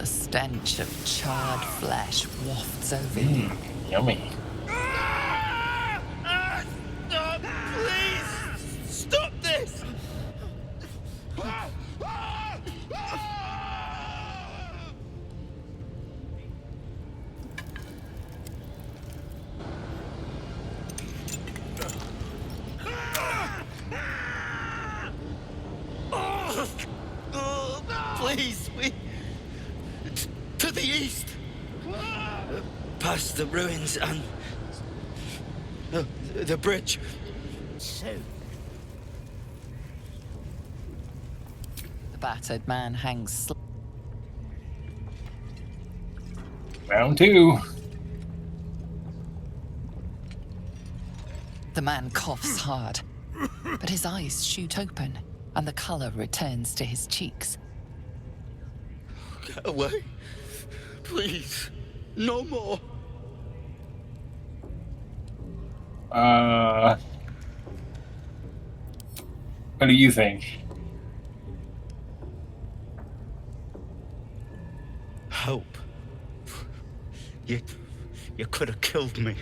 The stench of charred flesh wafts over you. Yummy. Stop! Please! Stop this! Please, to the east, past the ruins and the bridge. Soon. The battered man hangs Round two. The man coughs hard, but his eyes shoot open, and the color returns to his cheeks. Get away. Please. No more. What do you think? Help. You could have killed me.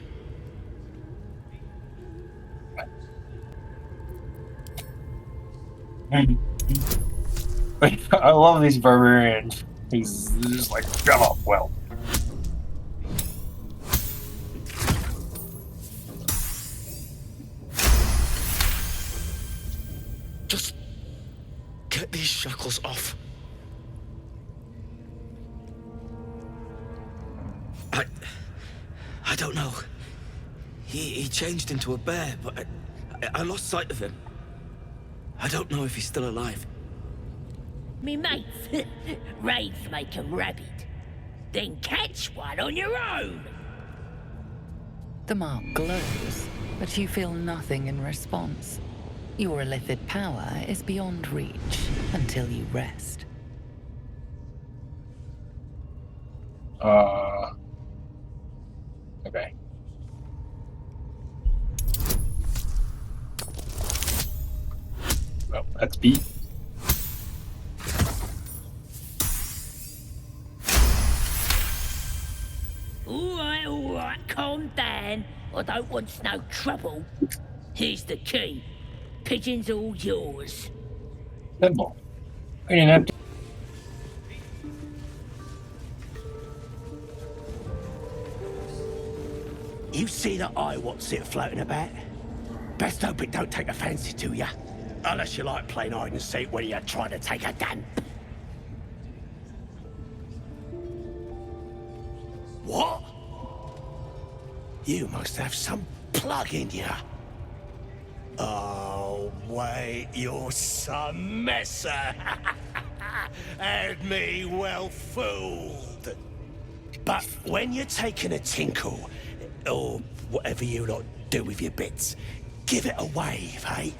I love these barbarians. He's just like, come on, well. Just get these shackles off. I don't know. He changed into a bear, but I lost sight of him. I don't know if he's still alive. Me mates, raids make 'em rabid. Then catch one on your own. The mark glows, but you feel nothing in response. Your illithid power is beyond reach until you rest. Okay. Well, that's beat. All right, calm down. I don't want no trouble. Here's the key. Pigeon's all yours. Simple. We didn't have to. You see that ɪᴏᴜᴜ floating about? Best hope it don't take a fancy to ya. Unless you like playing hide and seek when you're trying to take a dump. What? You must have some plug in ya. Oh, wait, you're some messer. Had me well fooled. But when you're taking a tinkle, or whatever you lot do with your bits, give it a wave, eh?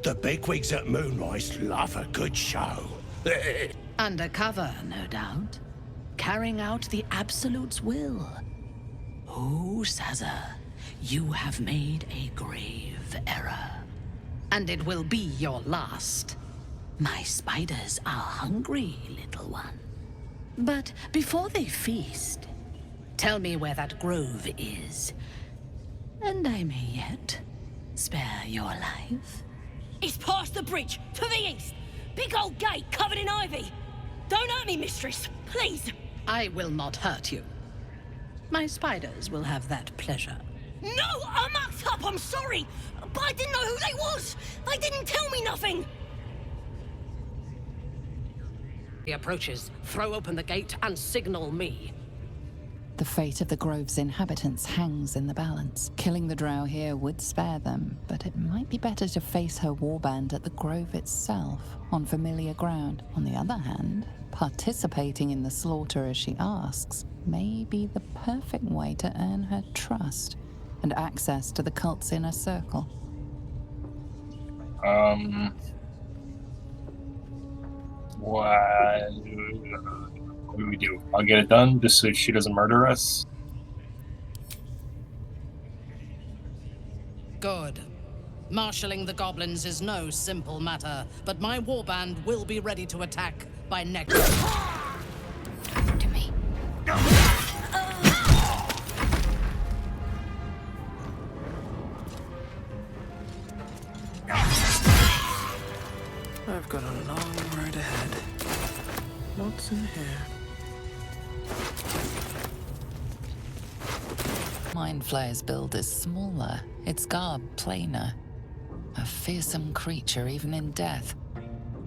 The bigwigs at Moonrise love a good show. Undercover, no doubt. Carrying out the Absolute's will. Oh, Sazza, you have made a grave error. And it will be your last. My spiders are hungry, little one. But before they feast, tell me where that grove is. And I may yet spare your life. It's past the bridge, to the east. Big old gate covered in ivy. Don't hurt me, mistress, please. I will not hurt you. My spiders will have that pleasure. No, I mucked up, I'm sorry. But I didn't know who they was. They didn't tell me nothing. He approaches. Throw open the gate and signal me. The fate of the grove's inhabitants hangs in the balance. Killing the drow here would spare them, but it might be better to face her warband at the grove itself, on familiar ground. On the other hand, participating in the slaughter as she asks may be the perfect way to earn her trust and access to the cult's inner circle. What do we do? I'll get it done just so she doesn't murder us. Good. Marshalling the goblins is no simple matter, but my warband will be ready to attack by next. I've got a long road ahead. What's in here? Mind Flayer's build is smaller, its garb plainer. A fearsome creature even in death,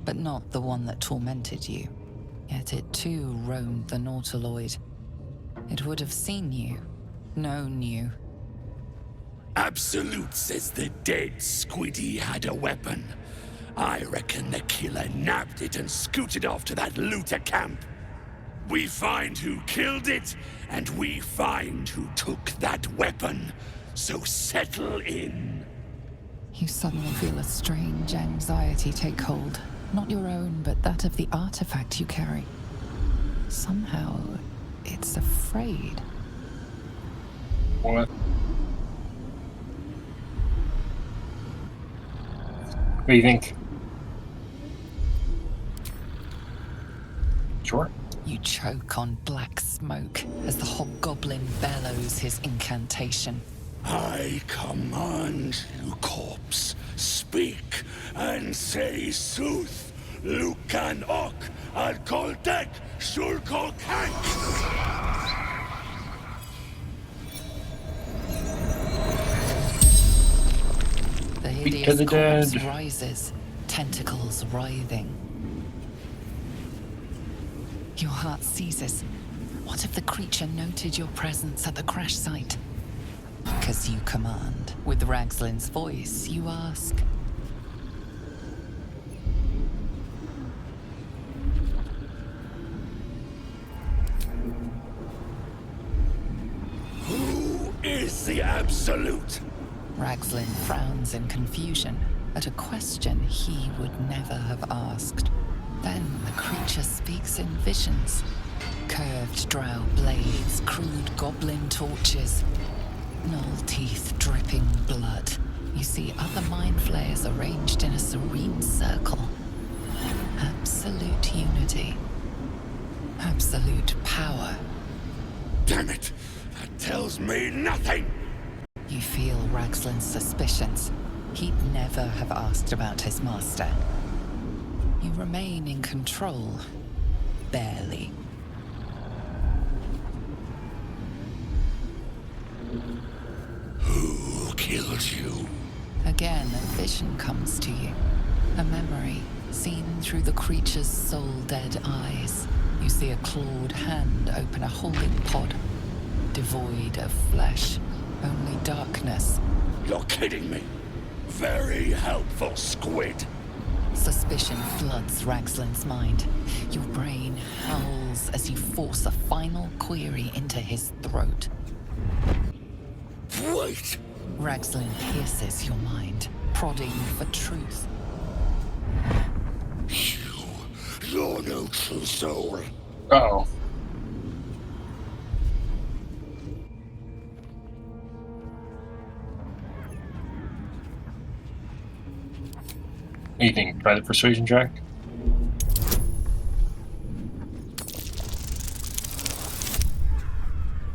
but not the one that tormented you. Yet it too roamed the Nautiloid. It would have seen you, known you. Absolute says the dead Squiddy had a weapon. I reckon the killer nabbed it and scooted off to that looter camp. We find who killed it, and we find who took that weapon. So settle in. You suddenly feel a strange anxiety take hold. Not your own, but that of the artifact you carry. Somehow, it's afraid. What? What do you think? Sure. You choke on black smoke as the hobgoblin bellows his incantation. I command you, corpse, speak and say sooth. ɪᴛ'ʟʟ al-Koldek shulkokank. The Speak to hideous the corpse dead. rises, tentacles writhing. Your heart seizes. What if the creature noted your presence at the crash site? Because you command. With Ragslin's voice, you ask. Who is the Absolute? Ragslin frowns in confusion at a question he would never have asked. Then the creature speaks in visions. Curved drow blades, crude goblin torches, gnoll teeth dripping blood. You see other mind flayers arranged in a serene circle. Absolute unity. Absolute power. Damn it! That tells me nothing! You feel Ragslin's suspicions. He'd never have asked about his master. You remain in control. Barely. Who killed you? Again, a vision comes to you. A memory, seen through the creature's soul-dead eyes. You see a clawed hand open a holding pod. Devoid of flesh. Only darkness. You're kidding me. Very helpful, Squid. Suspicion floods Ragslin's mind. Your brain howls as you force a final query into his throat. Wait! Ragslin pierces your mind, prodding for truth. You're no true soul. Uh-oh. What do you think? Try the persuasion check?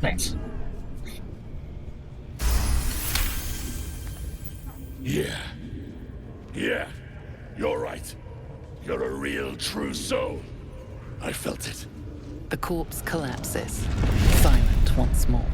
Nice. Yeah. You're right. You're a real true soul. I felt it. The corpse collapses, silent once more.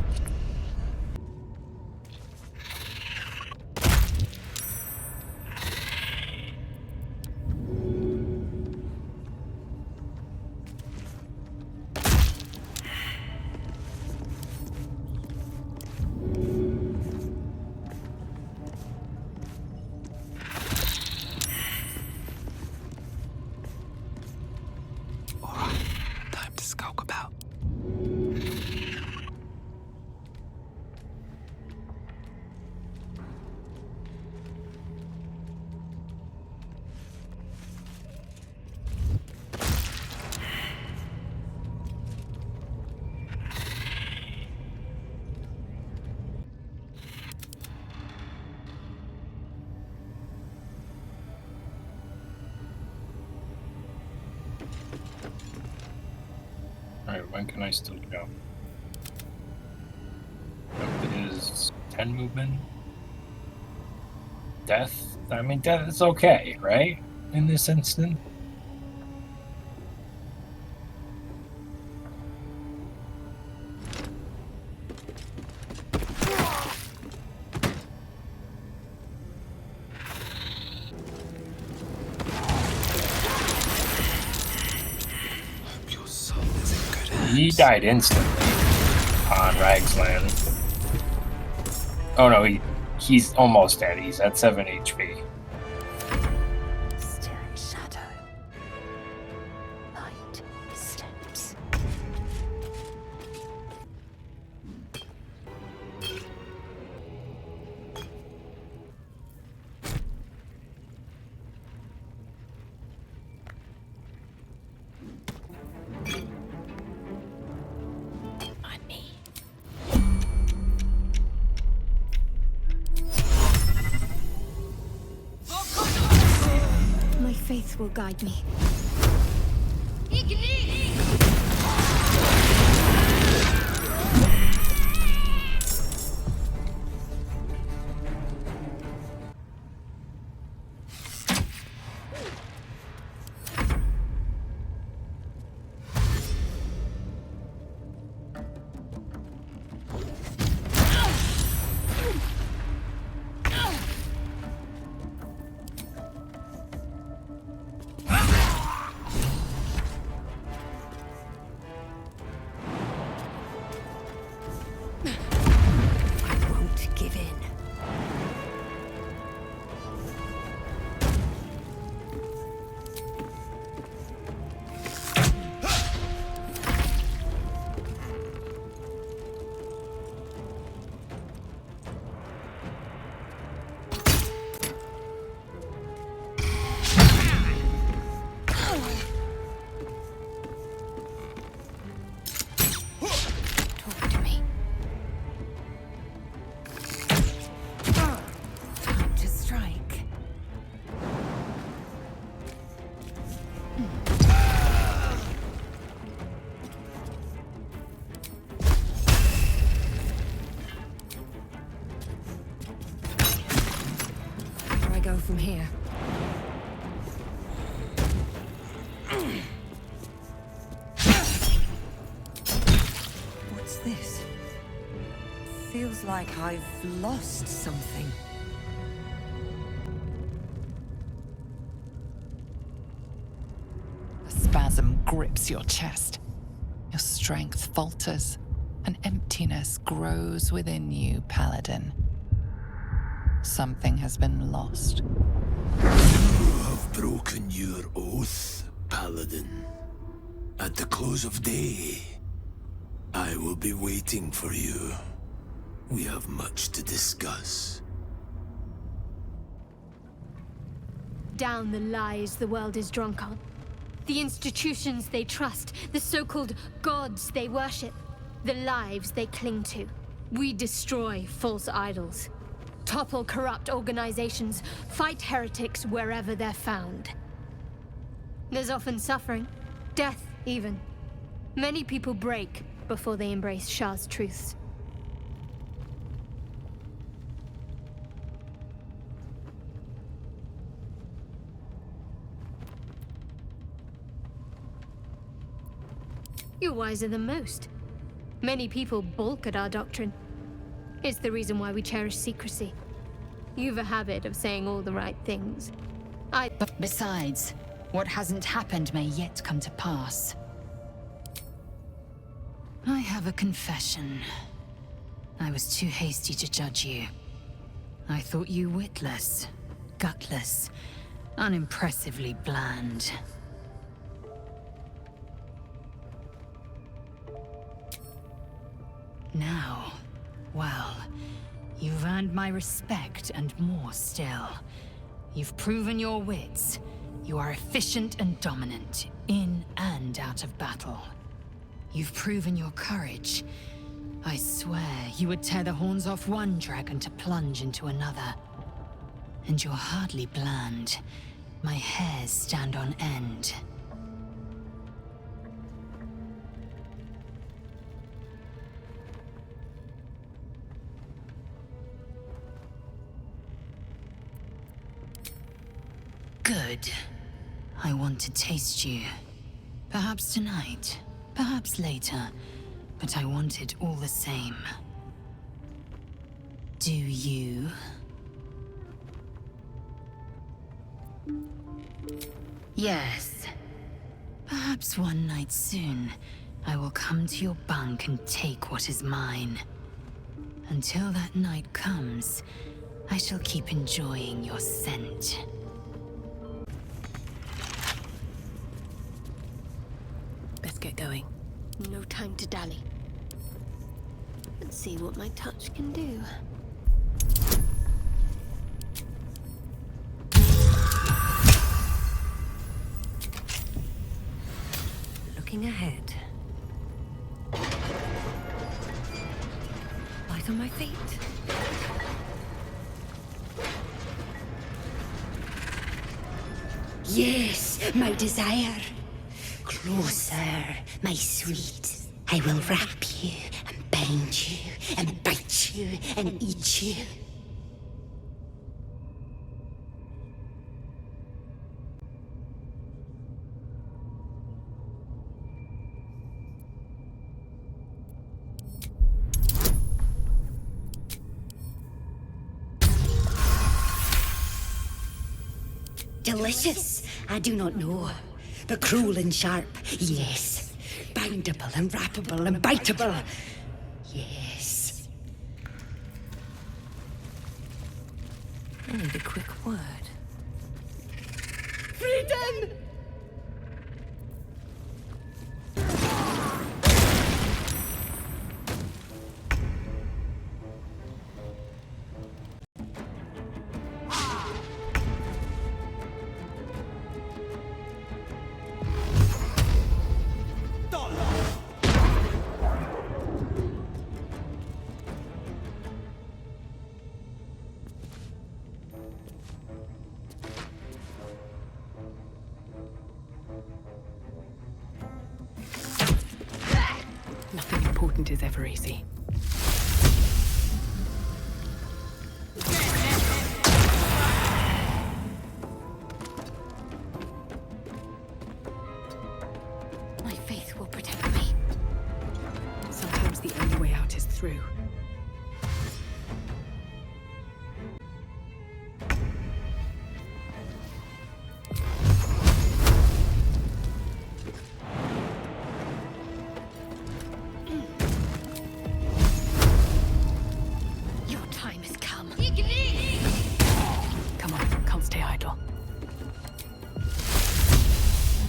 Time to skulk about. Alright, when can I still go? It is 10 movement. Death? I mean, death is okay, right? in this instant. He died instantly on Ragsland. Oh no, he's almost dead. He's at 7 HP. Still in shadow. Light steps. My faith will guide me. From here. What's this? Feels like I've lost something. A spasm grips your chest. Your strength falters. An emptiness grows within you, Paladin. Something has been lost. You have broken your oath, Paladin. At the close of day, I will be waiting for you. We have much to discuss. Down the lies the world is drunk on. The institutions they trust, the so-called gods they worship, the lives they cling to. We destroy false idols. Topple corrupt organizations, fight heretics wherever they're found. There's often suffering, death even. Many people break before they embrace Shah's truths. You're wiser than most. Many people balk at our doctrine. It's the reason why we cherish secrecy. You've a habit of saying all the right things. But besides, what hasn't happened may yet come to pass. I have a confession. I was too hasty to judge you. I thought you witless, gutless, unimpressively bland. Now, well, you've earned my respect and more still. You've proven your wits. You are efficient and dominant, in and out of battle. You've proven your courage. I swear you would tear the horns off one dragon to plunge into another. And you're hardly bland. My hairs stand on end. Good. I want to taste you. Perhaps tonight, perhaps later, but I want it all the same. Do you? Yes. Perhaps one night soon, I will come to your bunk and take what is mine. Until that night comes, I shall keep enjoying your scent. Let's get going. No time to dally. Let's see what my touch can do. Looking ahead. Light on my feet. Yes, my desire. Closer, my sweet. I will wrap you and bind you and bite you and eat you. Delicious, I do not know. But cruel and sharp, yes. Bindable and wrappable and biteable, yes. I need a quick word. Freedom! Nothing important is ever easy. My faith will protect me. Sometimes the only way out is through. Your time has come. Come on, can't stay idle.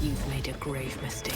You've made a grave mistake.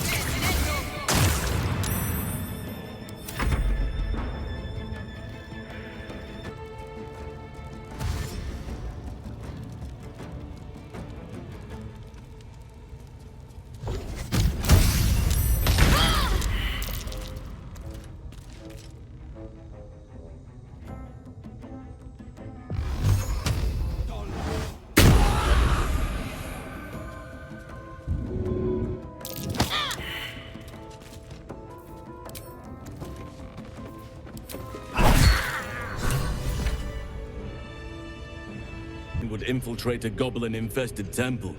Would infiltrate a goblin-infested temple.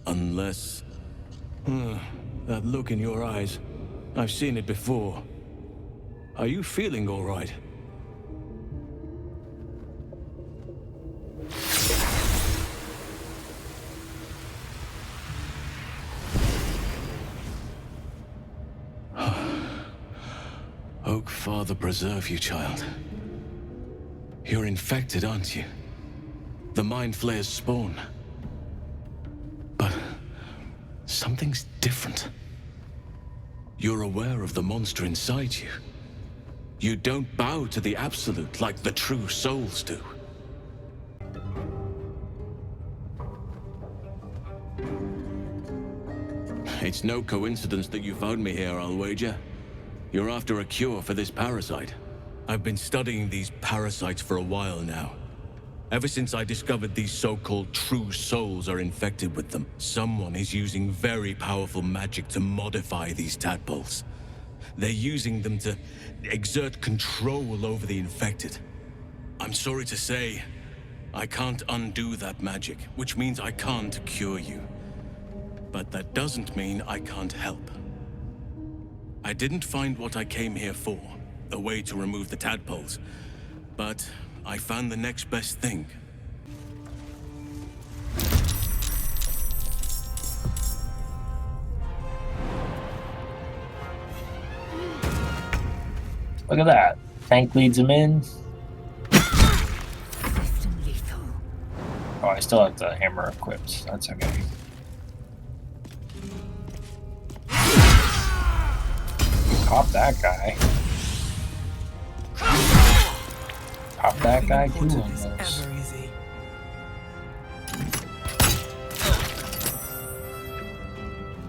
Unless... that look in your eyes. I've seen it before. Are you feeling all right? Oak Father preserve you, child. You're infected, aren't you? The Mind Flayer's spawn. But something's different. You're aware of the monster inside you. You don't bow to the Absolute like the true souls do. It's no coincidence that you found me here, I'll wager. You're after a cure for this parasite. I've been studying these parasites for a while now. Ever since I discovered these so-called true souls are infected with them, someone is using very powerful magic to modify these tadpoles. They're using them to exert control over the infected. I'm sorry to say, I can't undo that magic, which means I can't cure you. But that doesn't mean I can't help. I didn't find what I came here for, a way to remove the tadpoles, but I found the next best thing. Look at that. Tank leads him in. Oh, I still have the hammer equipped. That's okay. Pop that guy. Pop that guy too on this.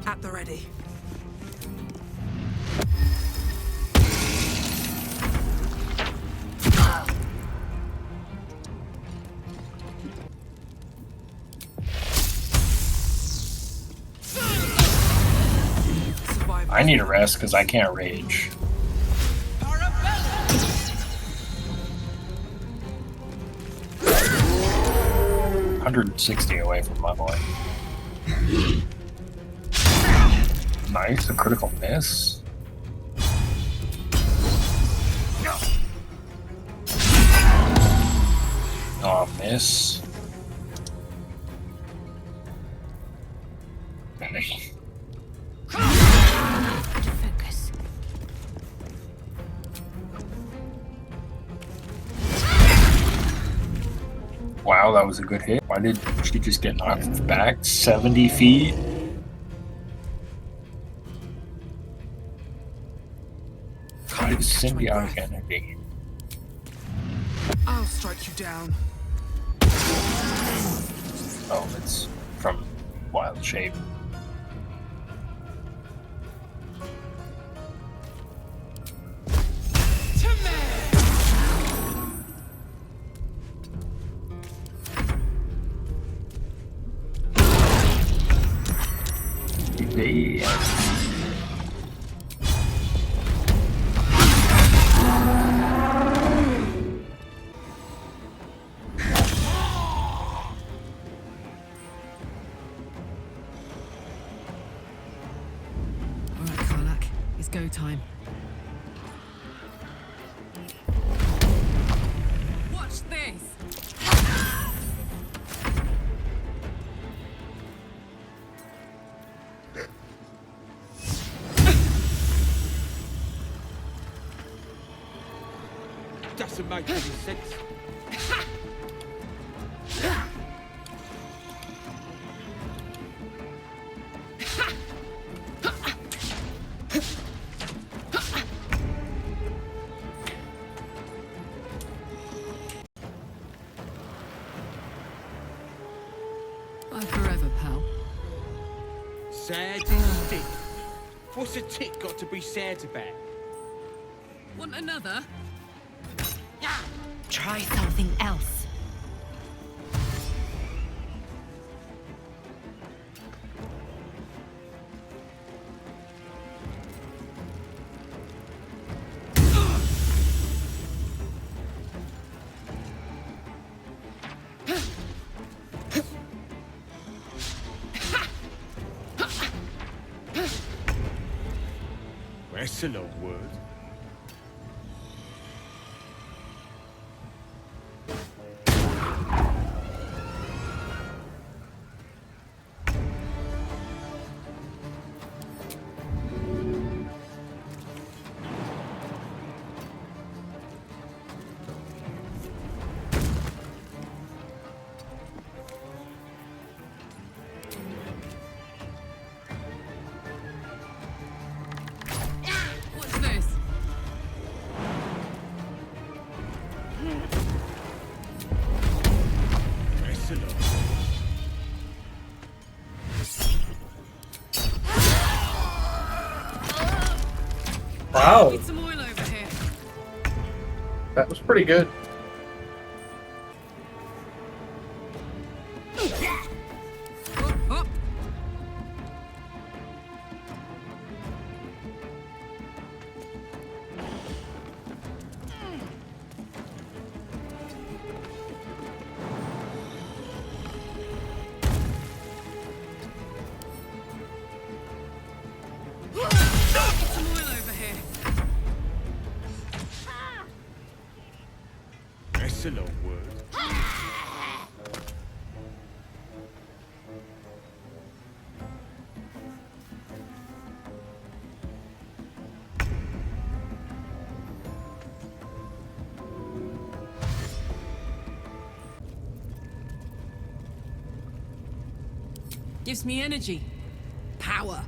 At the ready. I need a rest because I can't rage. 160 away from my boy. Nice, a critical miss. Oh, miss. Wow, that was a good hit. Why did she just get knocked back 70 feet? Why is symbiotic energy? I'll strike you down. Oh, it's from Wild Shape. Yeah. Alright, Karlach, it's go time. Watch this! Doesn't make any sense. Bye forever, pal. Sad tick. What's a tick got to be sad about? Want another? Try something else. That's a long word. What's this? That's a long word. Wow, Need some oil over here. that was pretty good. Hop, hop. Gives me energy. Power.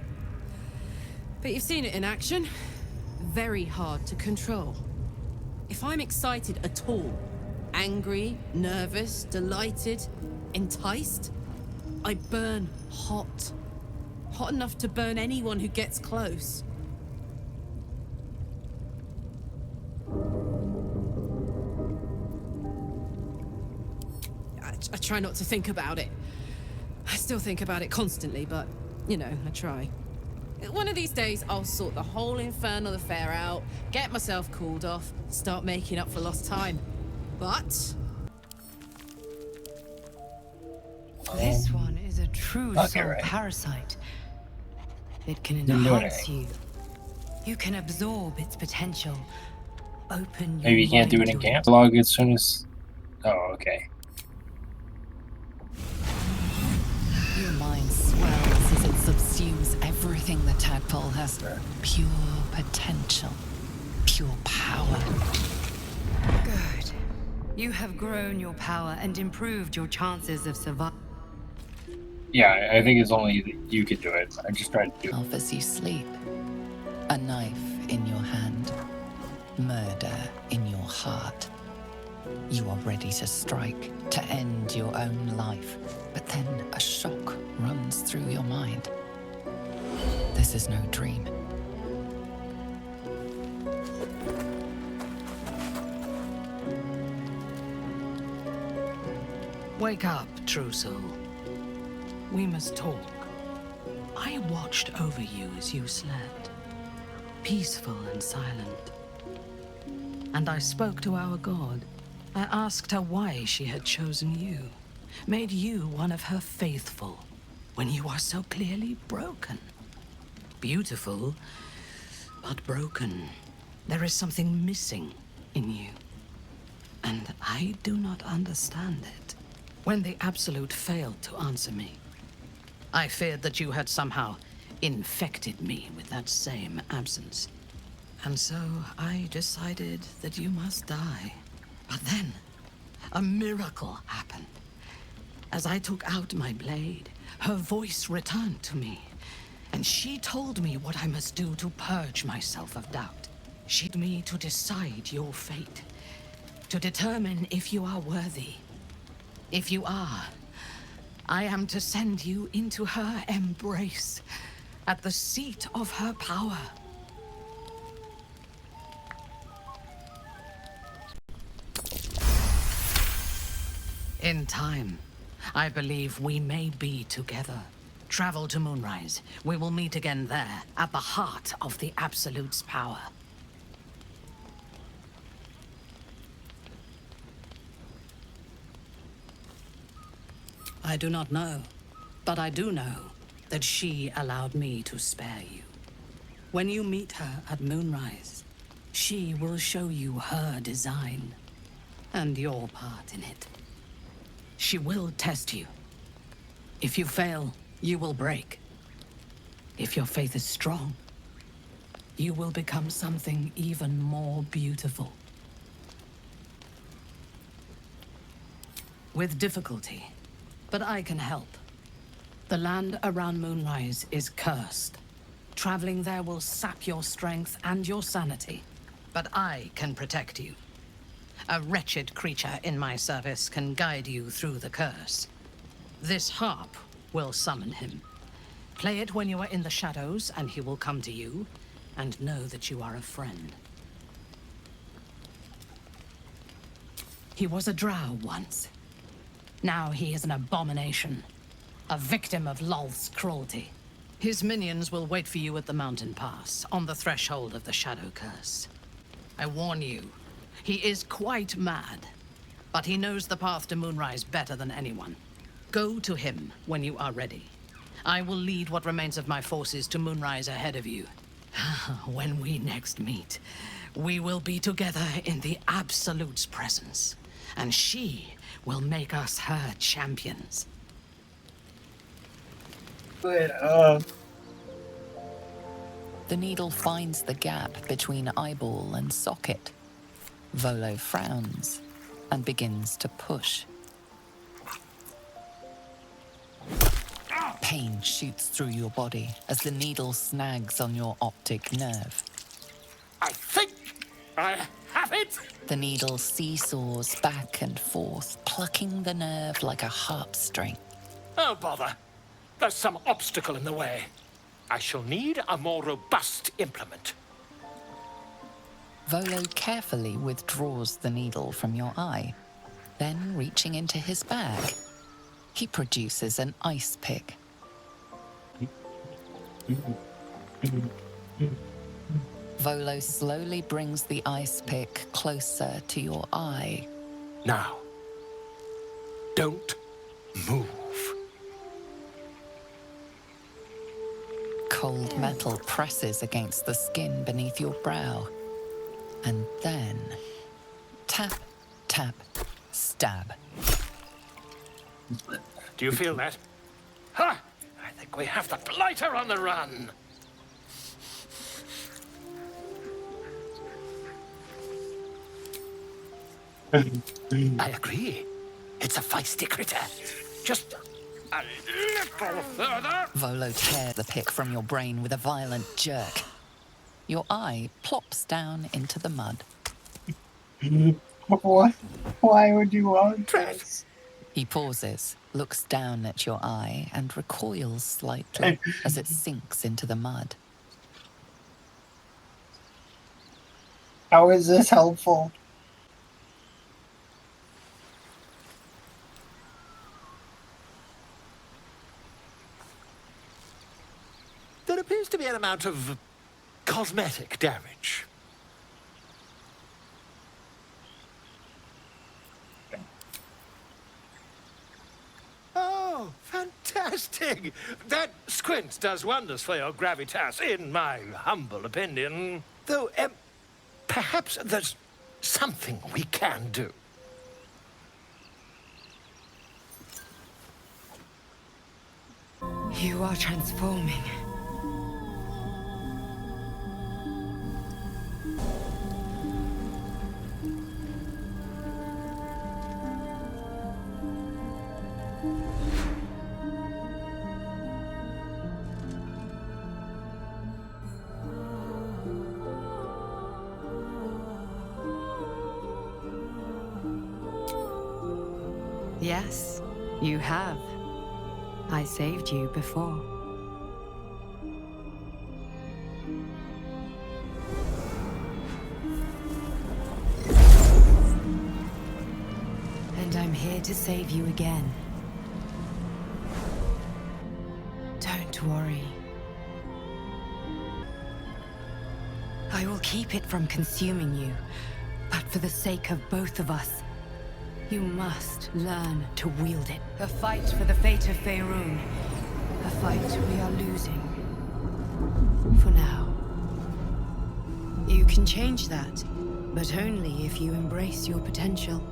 But you've seen it in action. Very hard to control. If I'm excited at all, angry, nervous, delighted, enticed, I burn hot. Hot enough to burn anyone who gets close. I try not to think about it. I still think about it constantly, but, you know, I try. One of these days, I'll sort the whole infernal affair out, get myself cooled off, start making up for lost time. But... This one is a true soul parasite. It can enhance you. You can absorb its potential. Open your Maybe you can't do it in camp. Log as soon as... Oh, okay. Your mind swells as it subsumes everything the tadpole has. Pure potential. Pure power. Good. You have grown your power and improved your chances of survival. Yeah, I think it's only you could do it. I just tried to do it. As you sleep, a knife in your hand, murder in your heart. You are ready to strike, to end your own life. But then a shock runs through your mind. This is no dream. Wake up, true soul. We must talk. I watched over you as you slept, peaceful and silent. And I spoke to our god. I asked her why she had chosen you, made you one of her faithful, when you are so clearly broken. Beautiful, but broken. There is something missing in you, and I do not understand it. When the Absolute failed to answer me, I feared that you had somehow infected me with that same absence. And so I decided that you must die. But then, a miracle happened. As I took out my blade, her voice returned to me, and she told me what I must do to purge myself of doubt. She told me to decide your fate, to determine if you are worthy. If you are, I am to send you into her embrace, at the seat of her power. In time, I believe we may be together. Travel to Moonrise. We will meet again there, at the heart of the Absolute's power. I do not know, but I do know that she allowed me to spare you. When you meet her at Moonrise, she will show you her design and your part in it. She will test you. If you fail, you will break. If your faith is strong, you will become something even more beautiful. With difficulty, but I can help. The land around Moonrise is cursed. Traveling there will sap your strength and your sanity. But I can protect you. A wretched creature in my service can guide you through the curse. This harp will summon him. Play it when you are in the shadows, and he will come to you, and know that you are a friend. He was a drow once. Now he is an abomination. A victim of Lolth's cruelty. His minions will wait for you at the mountain pass, on the threshold of the Shadow Curse. I warn you, he is quite mad, but he knows the path to Moonrise better than anyone. Go to him when you are ready. I will lead what remains of my forces to Moonrise ahead of you. When we next meet, we will be together in the Absolute's presence, and she will make us her champions. The needle finds the gap between eyeball and socket. Volo frowns and begins to push. Pain shoots through your body as the needle snags on your optic nerve. I think I have it! The needle seesaws back and forth, plucking the nerve like a harp string. Oh, bother. There's some obstacle in the way. I shall need a more robust implement. Volo carefully withdraws the needle from your eye. Then, reaching into his bag, he produces an ice pick. Volo slowly brings the ice pick closer to your eye. Now, don't move. Cold metal presses against the skin beneath your brow. And then, tap, tap, stab. Do you feel that? Ha! I think we have the blighter on the run. I agree. It's a feisty critter. Just a little further. Volo tears the pick from your brain with a violent jerk. Your eye plops down into the mud. Why would you want this? He pauses, looks down at your eye, and recoils slightly as it sinks into the mud. How is this helpful? There appears to be an amount of cosmetic damage. Oh, fantastic! That squint does wonders for your gravitas, in my humble opinion. Though, perhaps there's something we can do. You are transforming. Yes, you have. I saved you before. And I'm here to save you again. Don't worry. I will keep it from consuming you, but for the sake of both of us, you must learn to wield it. A fight for the fate of Faerûn. A fight we are losing. For now. You can change that, but only if you embrace your potential.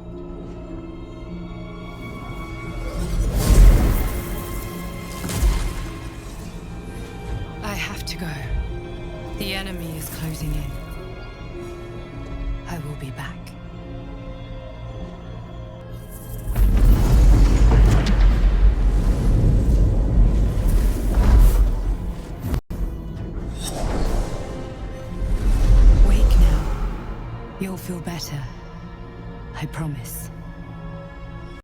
I have to go. The enemy is closing in. I will be back. You'll feel better. I promise.